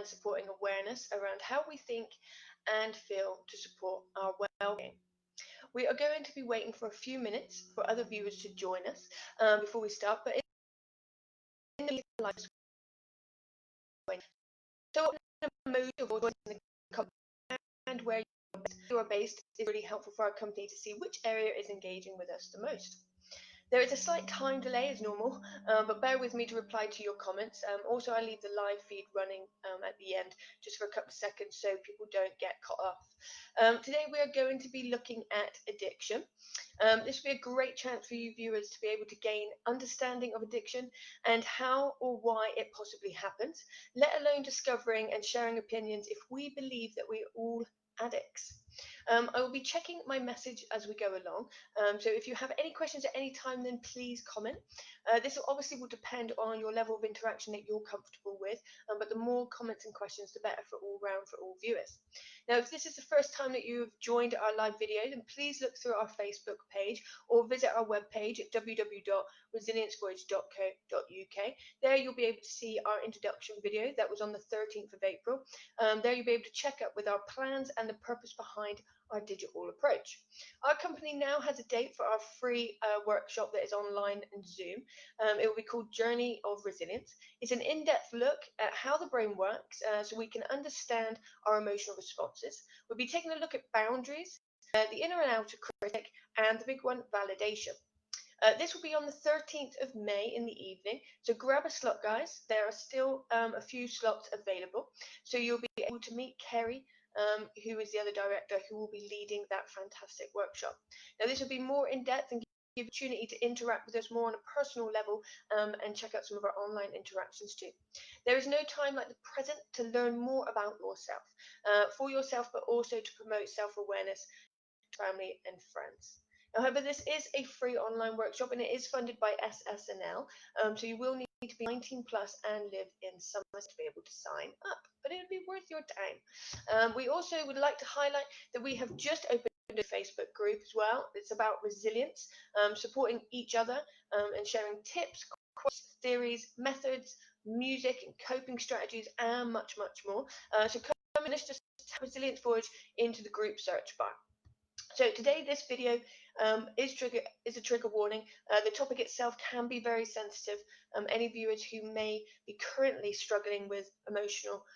and supporting awareness around how we think and feel to support our well-being. We are going to be waiting for a few minutes for other viewers to join us before we start, but in the live so emoji of voice in the comment and where you are based is really helpful for our company to see which area is engaging with us the most. There is a slight time delay as normal, but bear with me to reply to your comments. Also, I leave the live feed running at the end just for a couple of seconds so people don't get cut off. Today we are going to be looking at addiction. This will be a great chance for you viewers to be able to gain understanding of addiction and how or why it possibly happens, let alone discovering and sharing opinions if we believe that we are all addicts. I will be checking my message as we go along, so if you have any questions at any time, then please comment. This obviously will depend on your level of interaction that you're comfortable with, but the more comments and questions, the better for all round for all viewers. Now, if this is the first time that you've joined our live video, then please look through our Facebook page or visit our webpage at www.resiliencevoyage.co.uk. There you'll be able to see our introduction video that was on the 13th of April. There you'll be able to check up with our plans and the purpose behind our digital approach. Our company now has a date for our free workshop that is online and Zoom. It will be called Journey of Resilience. It's an in-depth look at how the brain works so we can understand our emotional responses. We'll be taking a look at boundaries, the inner and outer critic, and the big one, validation. This will be on the 13th of May in the evening, so grab a slot, guys. There are still a few slots available, so you'll be able to meet Kerry, who is the other director who will be leading that fantastic workshop. Now, this will be more in-depth and give you the opportunity to interact with us more on a personal level and check out some of our online interactions too. There is no time like the present to learn more about yourself, for yourself, but also to promote self-awareness to family and friends. However, this is a free online workshop and it is funded by SSNL, so you will need to be 19 plus and live in Summers to be able to sign up, but it would be worth your time. We also would like to highlight that we have just opened a Facebook group as well. It's about resilience, supporting each other and sharing tips, quotes, theories, methods, music and coping strategies, and much, much more. So come and just type Resilience Voyage into the group search bar. So today this video is a trigger warning. The topic itself can be very sensitive. Any viewers who may be currently struggling with emotional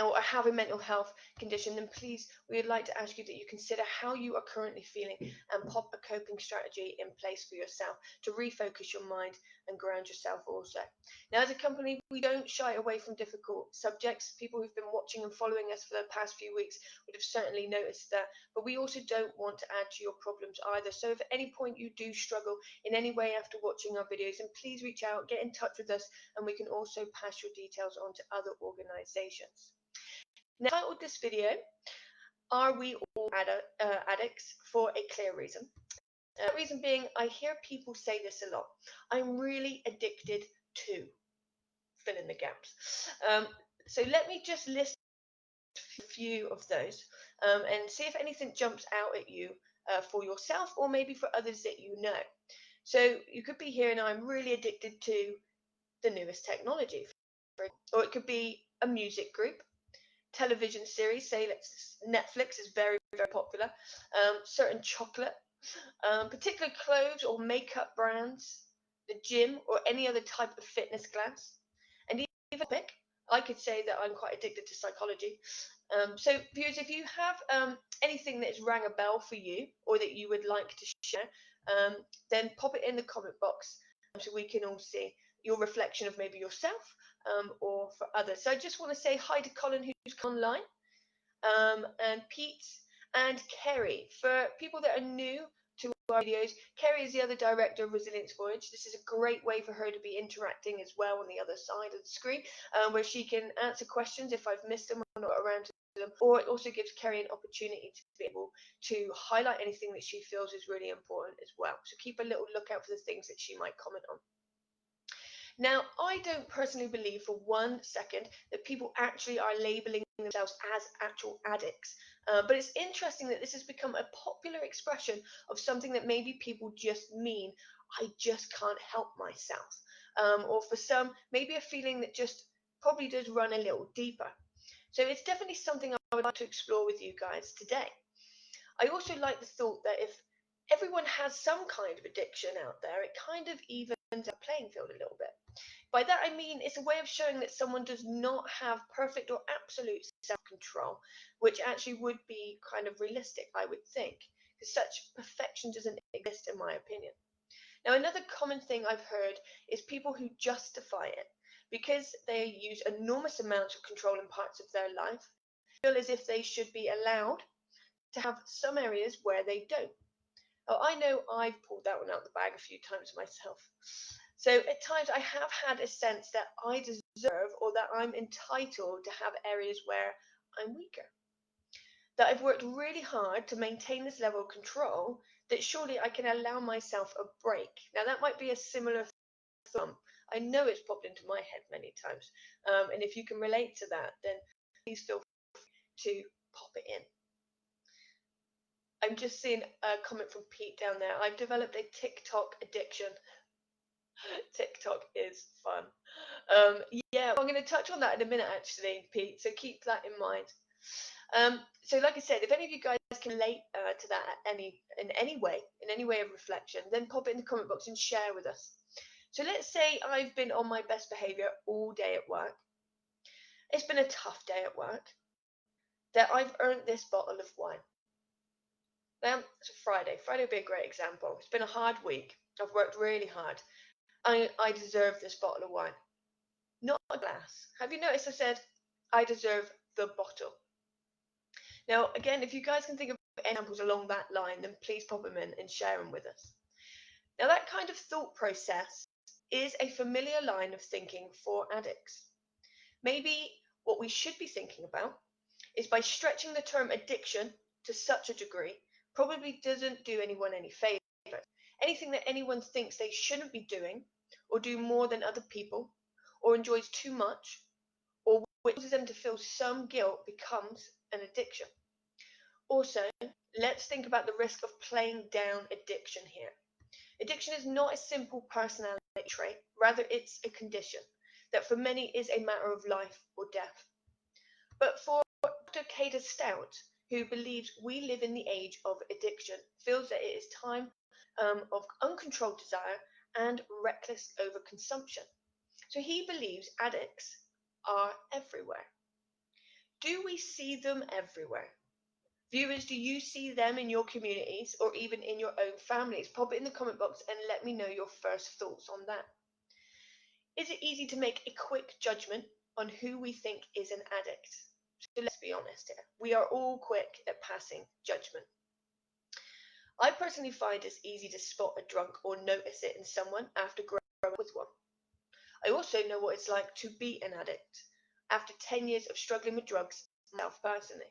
or have a mental health condition, then please, we would like to ask you that you consider how you are currently feeling and pop a coping strategy in place for yourself to refocus your mind and ground yourself also. Now, as a company, we don't shy away from difficult subjects. People who've been watching and following us for the past few weeks would have certainly noticed that, but we also don't want to add to your problems either. So if at any point you do struggle in any way after watching our videos, then please reach out, get in touch with us, and we can also pass your details on to other organisations. Now, I titled this video, Are We All Addicts? For a clear reason. The reason being, I hear people say this a lot. I'm really addicted to, fill in the gaps. So let me just list a few of those and see if anything jumps out at you for yourself or maybe for others that you know. So you could be hearing, I'm really addicted to the newest technology. Or it could be a music group, television series, say Netflix is very, very popular, certain chocolate, particular clothes or makeup brands, the gym or any other type of fitness class, and even I could say that I'm quite addicted to psychology. So viewers, if you have anything that has rang a bell for you or that you would like to share, then pop it in the comment box so we can all see your reflection of maybe yourself or for others. So I just want to say hi to Colin, who's online, and Pete and Kerry. For people that are new to our videos, Kerry is the other director of Resilience Voyage. This is a great way for her to be interacting as well on the other side of the screen, where she can answer questions if I've missed them or not around to them, or it also gives Kerry an opportunity to be able to highlight anything that she feels is really important as well. So keep a little lookout for the things that she might comment on. Now, I don't personally believe for 1 second that people actually are labeling themselves as actual addicts. But it's interesting that this has become a popular expression of something that maybe people just mean, I just can't help myself. Or for some, maybe a feeling that just probably does run a little deeper. So it's definitely something I would like to explore with you guys today. I also like the thought that if everyone has some kind of addiction out there, it kind of evens out the playing field a little bit. By that I mean it's a way of showing that someone does not have perfect or absolute self-control, which actually would be kind of realistic, I would think, because such perfection doesn't exist in my opinion. Now, another common thing I've heard is people who justify it because they use enormous amounts of control in parts of their life, feel as if they should be allowed to have some areas where they don't. Oh, I know I've pulled that one out the bag a few times myself. So at times I have had a sense that I deserve or that I'm entitled to have areas where I'm weaker. That I've worked really hard to maintain this level of control, that surely I can allow myself a break. Now, that might be a similar thumb. I know it's popped into my head many times. And if you can relate to that, then please feel free to pop it in. I'm just seeing a comment from Pete down there. I've developed a TikTok addiction. TikTok is fun. Yeah, I'm going to touch on that in a minute, actually, Pete. So keep that in mind. So like I said, if any of you guys can relate to that in any way of reflection, then pop it in the comment box and share with us. So let's say I've been on my best behavior all day at work. It's been a tough day at work. That I've earned this bottle of wine. Now, it's a Friday. Friday would be a great example. It's been a hard week. I've worked really hard. I deserve this bottle of wine. Not a glass. Have you noticed I said I deserve the bottle? Now, again, if you guys can think of examples along that line, then please pop them in and share them with us. Now, that kind of thought process is a familiar line of thinking for addicts. Maybe what we should be thinking about is by stretching the term addiction to such a degree, probably doesn't do anyone any favors. Anything that anyone thinks they shouldn't be doing, or do more than other people, or enjoys too much, or which causes them to feel some guilt becomes an addiction. Also, let's think about the risk of playing down addiction here. Addiction is not a simple personality trait, rather it's a condition that for many is a matter of life or death. But for Dr. Kada Stout, who believes we live in the age of addiction, feels that it is time of uncontrolled desire and reckless overconsumption. So he believes addicts are everywhere. Do we see them everywhere? Viewers, do you see them in your communities or even in your own families? Pop it in the comment box and let me know your first thoughts on that. Is it easy to make a quick judgment on who we think is an addict? So let's be honest here. We are all quick at passing judgment. I personally find it's easy to spot a drunk or notice it in someone after growing up with one. I also know what it's like to be an addict after 10 years of struggling with drugs myself personally.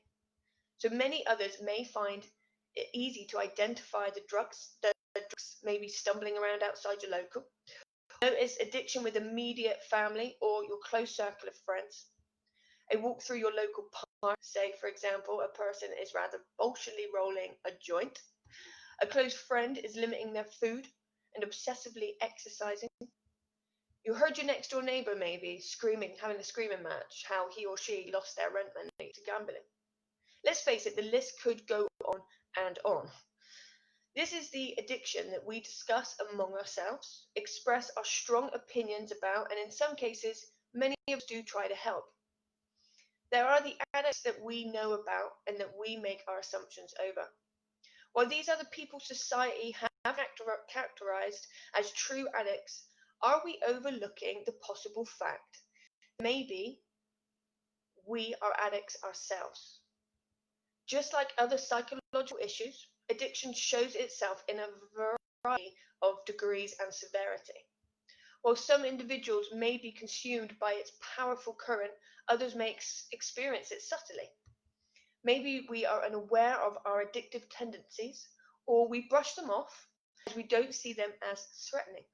So many others may find it easy to identify the drugs maybe stumbling around outside your local. Notice addiction with immediate family or your close circle of friends. A walk through your local park, say for example, a person is rather bolshily rolling a joint. A close friend is limiting their food and obsessively exercising. You heard your next door neighbour maybe screaming, having a screaming match, how he or she lost their rent money to gambling. Let's face it, the list could go on and on. This is the addiction that we discuss among ourselves, express our strong opinions about, and in some cases, many of us do try to help. There are the addicts that we know about and that we make our assumptions over. While these are the people society have characterized as true addicts, are we overlooking the possible fact that maybe we are addicts ourselves? Just like other psychological issues, addiction shows itself in a variety of degrees and severity. While some individuals may be consumed by its powerful current, others may experience it subtly. Maybe we are unaware of our addictive tendencies, or we brush them off as we don't see them as threatening.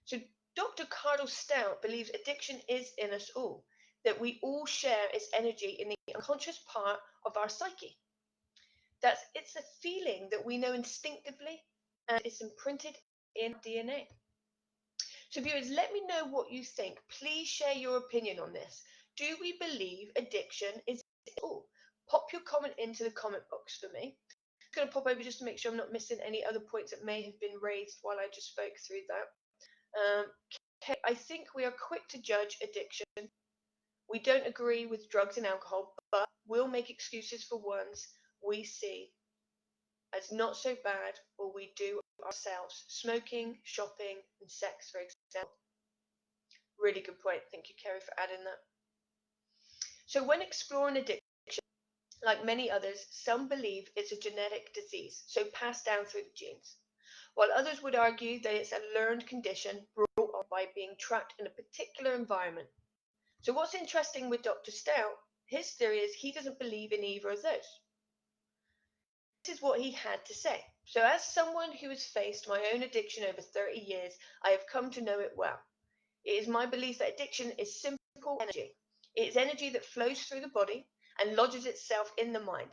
So Dr. Cardle Stout believes addiction is in us all, that we all share its energy in the unconscious part of our psyche. That it's a feeling that we know instinctively and it's imprinted in DNA. So viewers, let me know what you think. Please share your opinion on this. Do we believe addiction is all? Pop your comment into the comment box for me. I'm going to pop over just to make sure I'm not missing any other points that may have been raised while I just spoke through that. Okay, I think we are quick to judge addiction. We don't agree with drugs and alcohol, but we'll make excuses for ones we see as not so bad or we do ourselves. Smoking, shopping, and sex, for example. Really good point. Thank you, Kerry, for adding that. So when exploring addiction, like many others, some believe it's a genetic disease, so passed down through the genes, while others would argue that it's a learned condition brought on by being trapped in a particular environment. So what's interesting with Dr. Stout, his theory is he doesn't believe in either of those. This is what he had to say. So as someone who has faced my own addiction over 30 years, I have come to know it well. It is my belief that addiction is simple energy. It is energy that flows through the body and lodges itself in the mind.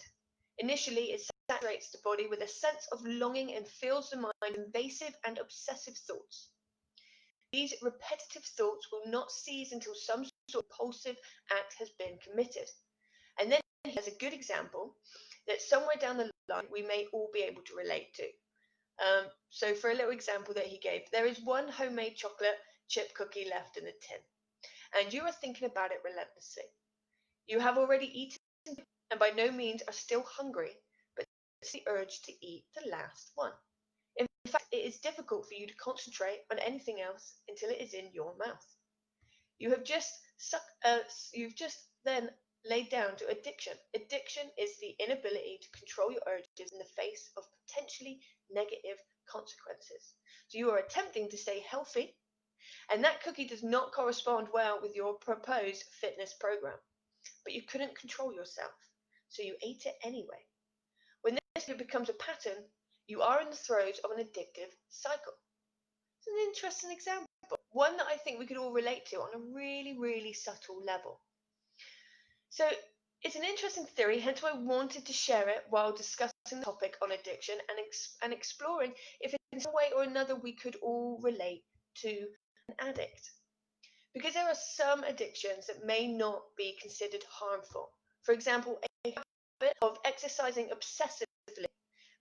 Initially, it saturates the body with a sense of longing and fills the mind with invasive and obsessive thoughts. These repetitive thoughts will not cease until some sort of impulsive act has been committed. And then he has a good example that somewhere down the line we may all be able to relate to. So for a little example that he gave, there is one homemade chocolate chip cookie left in the tin, and you are thinking about it relentlessly. You have already eaten and by no means are still hungry, but it's the urge to eat the last one. In fact, it is difficult for you to concentrate on anything else until it is in your mouth. You've just then laid down to addiction. Addiction is the inability to control your urges in the face of potentially negative consequences. So you are attempting to stay healthy, and that cookie does not correspond well with your proposed fitness program. But you couldn't control yourself, so you ate it anyway. When this becomes a pattern, you are in the throes of an addictive cycle. It's an interesting example, one that I think we could all relate to on a really, really subtle level. So it's an interesting theory, hence why I wanted to share it while discussing the topic on addiction and exploring if in some way or another we could all relate to an addict. Because there are some addictions that may not be considered harmful. For example, a habit of exercising obsessively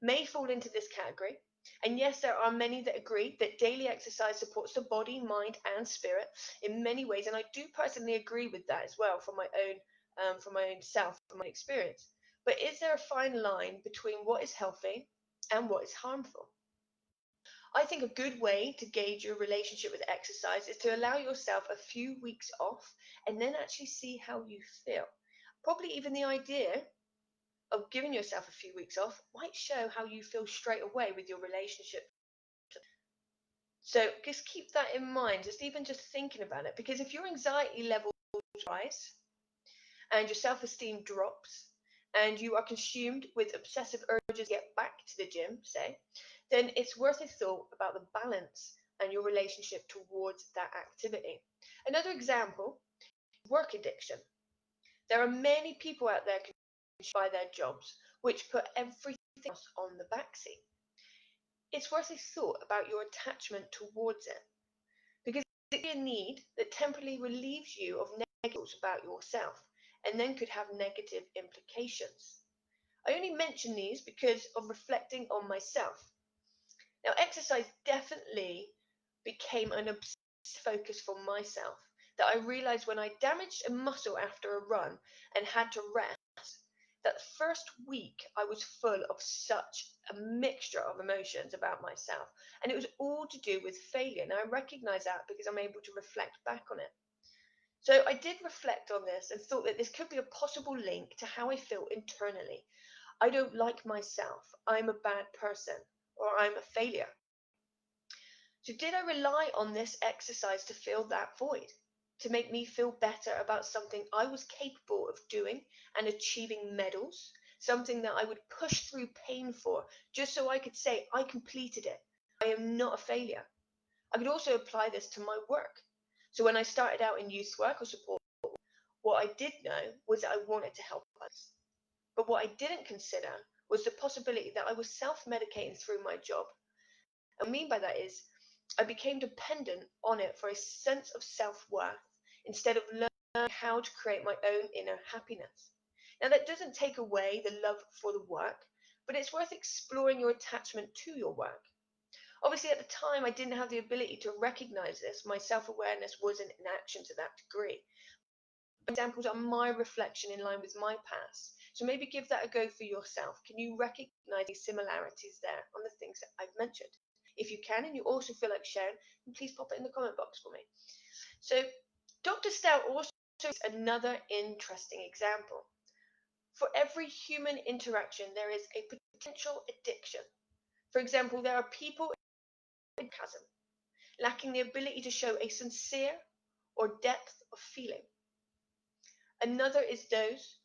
may fall into this category. And yes, there are many that agree that daily exercise supports the body, mind, and spirit in many ways. And I do personally agree with that as well from my own self, from my experience. But is there a fine line between what is healthy and what is harmful? I think a good way to gauge your relationship with exercise is to allow yourself a few weeks off and then actually see how you feel. Probably even the idea of giving yourself a few weeks off might show how you feel straight away with your relationship. So just keep that in mind, just thinking about it, because if your anxiety levels rise and your self-esteem drops and you are consumed with obsessive urges to get back to the gym, say, then it's worth a thought about the balance and your relationship towards that activity. Another example, work addiction. There are many people out there consumed by their jobs, which put everything else on the backseat. It's worth a thought about your attachment towards it, because it's a need that temporarily relieves you of negatives about yourself and then could have negative implications. I only mention these because of reflecting on myself. Now, exercise definitely became an obsessive focus for myself, that I realized when I damaged a muscle after a run and had to rest, that first week I was full of such a mixture of emotions about myself. And it was all to do with failure. And I recognize that because I'm able to reflect back on it. So I did reflect on this and thought that this could be a possible link to how I feel internally. I don't like myself. I'm a bad person, or I'm a failure. So did I rely on this exercise to fill that void, to make me feel better about something I was capable of doing and achieving medals, something that I would push through pain for, just so I could say I completed it. I am not a failure. I could also apply this to my work. So when I started out in youth work or support, what I did know was that I wanted to help others. But what I didn't consider was the possibility that I was self-medicating through my job. What I mean by that is I became dependent on it for a sense of self-worth instead of learning how to create my own inner happiness. Now, that doesn't take away the love for the work, but it's worth exploring your attachment to your work. Obviously, at the time, I didn't have the ability to recognize this. My self-awareness wasn't in action to that degree. Examples are my reflection in line with my past. So maybe give that a go for yourself. Can you recognize these similarities there on the things that I've mentioned? If you can, and you also feel like sharing, then please pop it in the comment box for me. So Dr. Stout also is another interesting example. For every human interaction, there is a potential addiction. For example, there are people in chasm, lacking the ability to show a sincere or depth of feeling. Another is those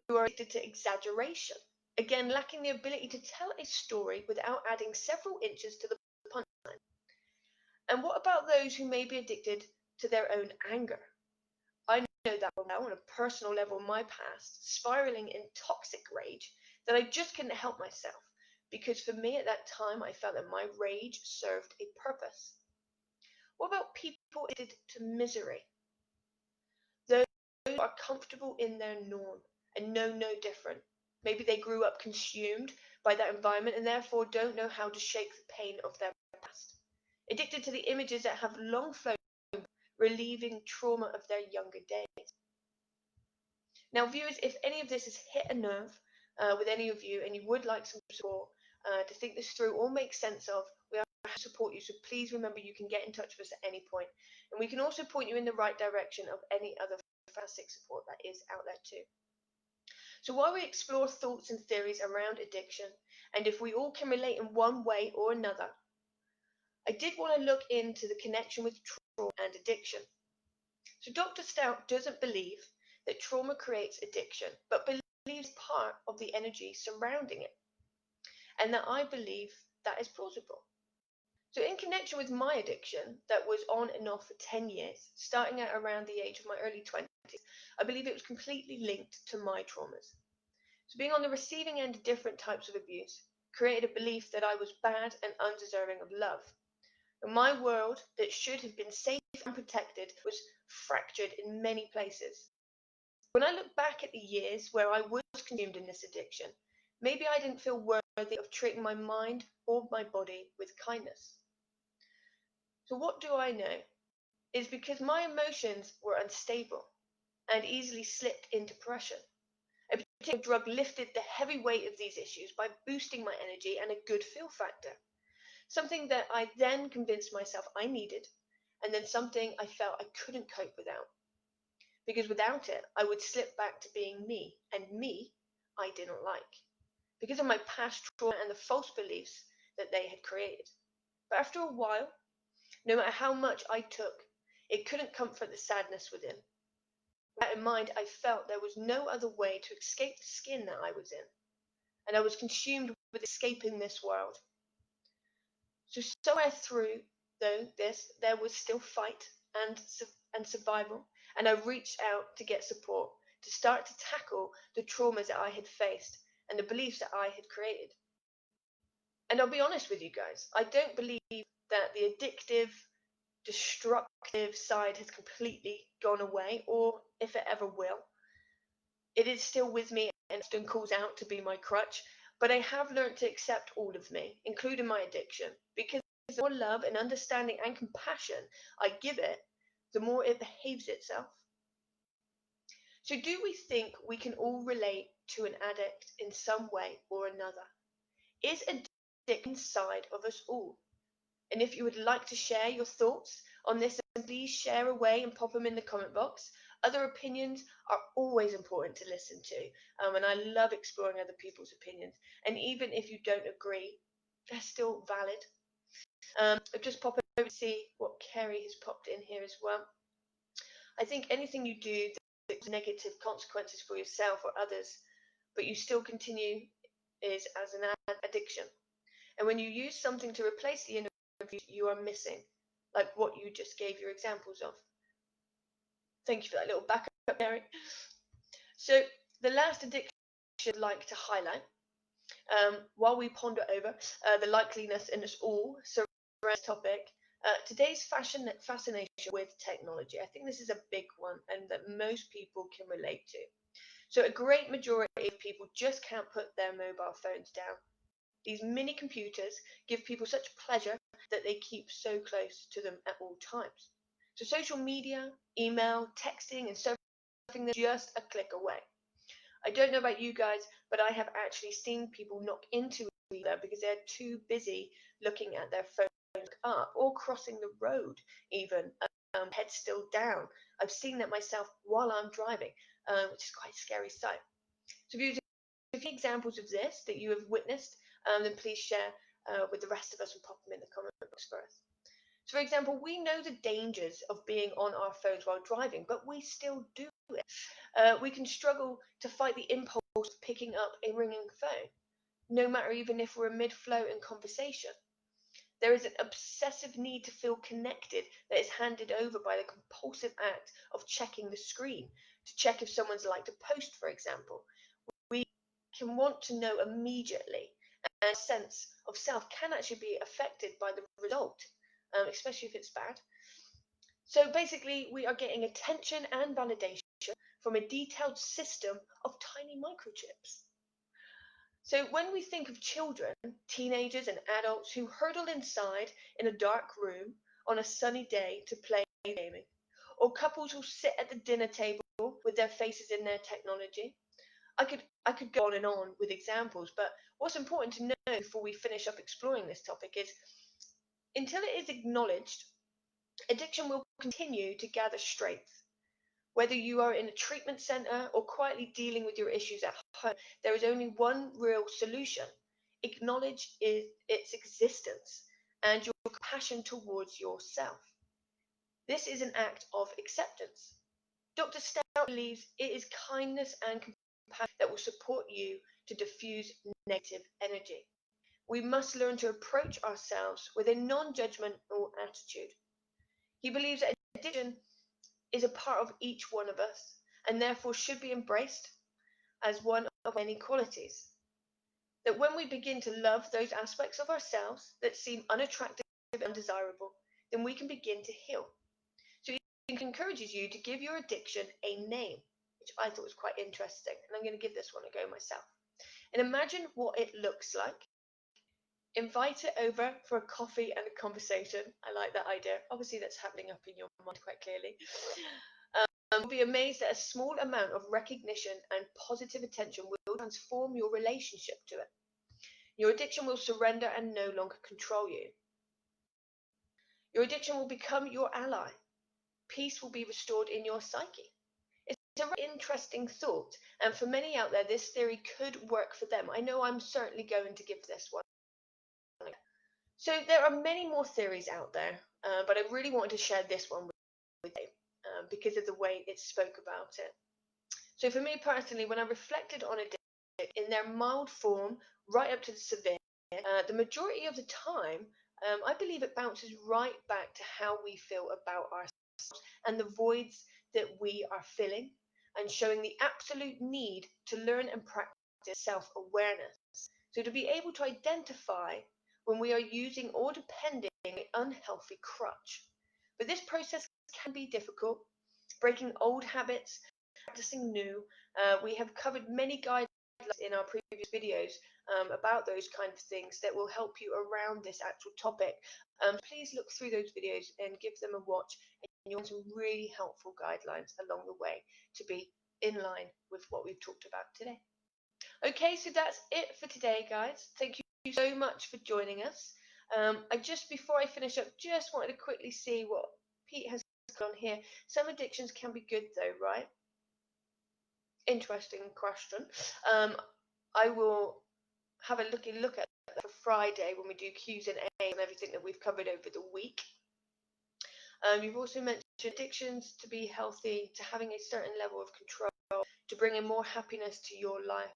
who are addicted to exaggeration, again lacking the ability to tell a story without adding several inches to the punchline. And what about those who may be addicted to their own anger? I know that well on a personal level in my past, spiraling in toxic rage that I just couldn't help myself, because for me at that time I felt that my rage served a purpose. What about people addicted to misery? Those who are comfortable in their norm and know no different. Maybe they grew up consumed by that environment and therefore don't know how to shake the pain of their past. Addicted to the images that have long flown, relieving trauma of their younger days. Now, viewers, if any of this has hit a nerve with any of you and you would like some support to think this through or make sense of, we are here to support you. So please remember you can get in touch with us at any point. And we can also point you in the right direction of any other fantastic support that is out there too. So while we explore thoughts and theories around addiction, and if we all can relate in one way or another, I did want to look into the connection with trauma and addiction. So Dr. Stout doesn't believe that trauma creates addiction, but believes part of the energy surrounding it, and that I believe that is plausible. So in connection with my addiction that was on and off for 10 years, starting at around the age of my early 20s, I believe it was completely linked to my traumas. So being on the receiving end of different types of abuse created a belief that I was bad and undeserving of love. And my world that should have been safe and protected was fractured in many places. When I look back at the years where I was consumed in this addiction, maybe I didn't feel worthy of treating my mind or my body with kindness. So what do I know? It's because my emotions were unstable and easily slipped into depression. A particular drug lifted the heavy weight of these issues by boosting my energy and a good feel factor. Something that I then convinced myself I needed, and then something I felt I couldn't cope without. Because without it, I would slip back to being me, and me, I didn't like. Because of my past trauma and the false beliefs that they had created. But after a while, no matter how much I took, it couldn't comfort the sadness within. With that in mind, I felt there was no other way to escape the skin that I was in, and I was consumed with escaping this world. So somewhere through, though, there was still fight and survival, and I reached out to get support, to start to tackle the traumas that I had faced and the beliefs that I had created. And I'll be honest with you guys, I don't believe that the addictive, destructive side has completely gone away, or if it ever will. It is still with me and often calls out to be my crutch, but I have learned to accept all of me, including my addiction, because the more love and understanding and compassion I give it, the more it behaves itself. So do we think we can all relate to an addict in some way or another? Is addiction inside of us all? And if you would like to share your thoughts on this, please share away and pop them in the comment box. Other opinions are always important to listen to, and I love exploring other people's opinions. And even if you don't agree, they're still valid. I'll just pop over to see what Kerry has popped in here as well. I think anything you do that has negative consequences for yourself or others, but you still continue, is as an addiction. And when you use something to replace the inner you are missing, like what you just gave your examples of. Thank you for that little backup, Mary. So the last addiction I'd like to highlight, while we ponder over the likeliness in us all surrounding this topic, Today's fascination with technology. I think this is a big one and that most people can relate to. So a great majority of people just can't put their mobile phones down. These mini computers give people such pleasure that they keep so close to them at all times. So social media, email, texting, and surfing, they're just a click away. I don't know about you guys, but I have actually seen people knock into each other because they're too busy looking at their phone up or crossing the road, even head still down. I've seen that myself while I'm driving, which is quite a scary sight. So if you have any examples of this that you have witnessed, then please share with the rest of us and pop them in the comment box for us. So, for example, we know the dangers of being on our phones while driving, but we still do it. We can struggle to fight the impulse of picking up a ringing phone, no matter even if we're mid-flow in conversation. There is an obsessive need to feel connected that is handed over by the compulsive act of checking the screen to check if someone's liked a post, for example. We can want to know immediately, and a sense of self can actually be affected by the result, especially if it's bad. So basically, we are getting attention and validation from a detailed system of tiny microchips. So when we think of children, teenagers, and adults who huddle inside in a dark room on a sunny day to play gaming, or couples who sit at the dinner table with their faces in their technology, I could go on and on with examples, but what's important to know before we finish up exploring this topic is until it is acknowledged, addiction will continue to gather strength. Whether you are in a treatment center or quietly dealing with your issues at home, there is only one real solution. Acknowledge its existence and your compassion towards yourself. This is an act of acceptance. Dr. Stout believes it is kindness and compassion that will support you to diffuse negative energy. We must learn to approach ourselves with a non-judgmental attitude. He believes that addiction is a part of each one of us and therefore should be embraced as one of many qualities. That when we begin to love those aspects of ourselves that seem unattractive and undesirable, then we can begin to heal. So he encourages you to give your addiction a name, which I thought was quite interesting, and I'm going to give this one a go myself. And imagine what it looks like. Invite it over for a coffee and a conversation. I like that idea. Obviously, that's happening up in your mind quite clearly. You'll be amazed that a small amount of recognition and positive attention will transform your relationship to it. Your addiction will surrender and no longer control you. Your addiction will become your ally. Peace will be restored in your psyche. It's a very interesting thought, and for many out there, this theory could work for them. I know I'm certainly going to give this one. So there are many more theories out there, but I really wanted to share this one with you because of the way it spoke about it. So for me personally, when I reflected on addiction in their mild form right up to the severe, the majority of the time, I believe it bounces right back to how we feel about ourselves and the voids that we are filling, and showing the absolute need to learn and practice self-awareness. So to be able to identify when we are using or depending on an unhealthy crutch. But this process can be difficult, breaking old habits, practicing new. We have covered many guidelines in our previous videos about those kind of things that will help you around this actual topic. Please look through those videos and give them a watch, and you'll find some really helpful guidelines along the way to be in line with what we've talked about today. Okay, so that's it for today, guys. Thank you so much for joining us. Before I finish up, just wanted to quickly see what Pete has on here. Some addictions can be good though, right? Interesting question. I will have a look at that for Friday when we do Q's and A's and everything that we've covered over the week. You've also mentioned addictions to be healthy, to having a certain level of control, to bring in more happiness to your life.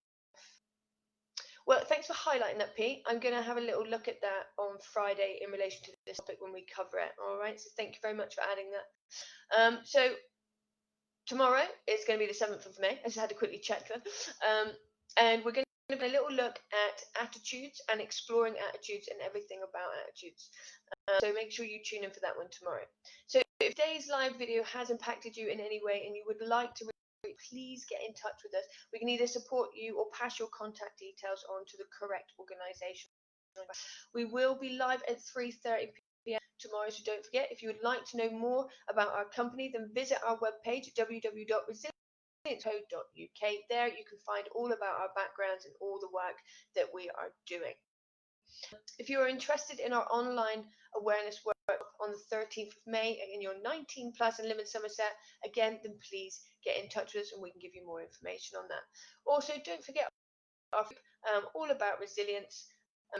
Well, thanks for highlighting that, Pete. I'm going to have a little look at that on Friday in relation to this topic when we cover it. All right, so thank you very much for adding that. So tomorrow is going to be the 7th of May. I just had to quickly check that. And we're going going to have a little look at attitudes and exploring attitudes and everything about attitudes. So make sure you tune in for that one tomorrow. So if today's live video has impacted you in any way and you would like to, please get in touch with us. We can either support you or pass your contact details on to the correct organisation. We will be live at 3:30 p.m. tomorrow, so don't forget, if you would like to know more about our company, then visit our webpage at www.resilience.co.uk. There you can find all about our backgrounds and all the work that we are doing. If you are interested in our online awareness work on the 13th of May and you're 19 plus and live in Somerset, again, then please get in touch with us and we can give you more information on that. Also, don't forget our all about resilience.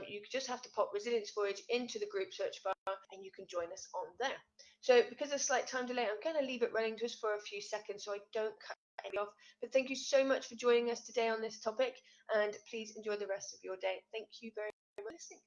You just have to pop Resilience Voyage into the group search bar and you can join us on there. So because of a slight time delay, I'm going to leave it running just for a few seconds so I don't cut any off. But thank you so much for joining us today on this topic, and please enjoy the rest of your day. Thank you very much for listening.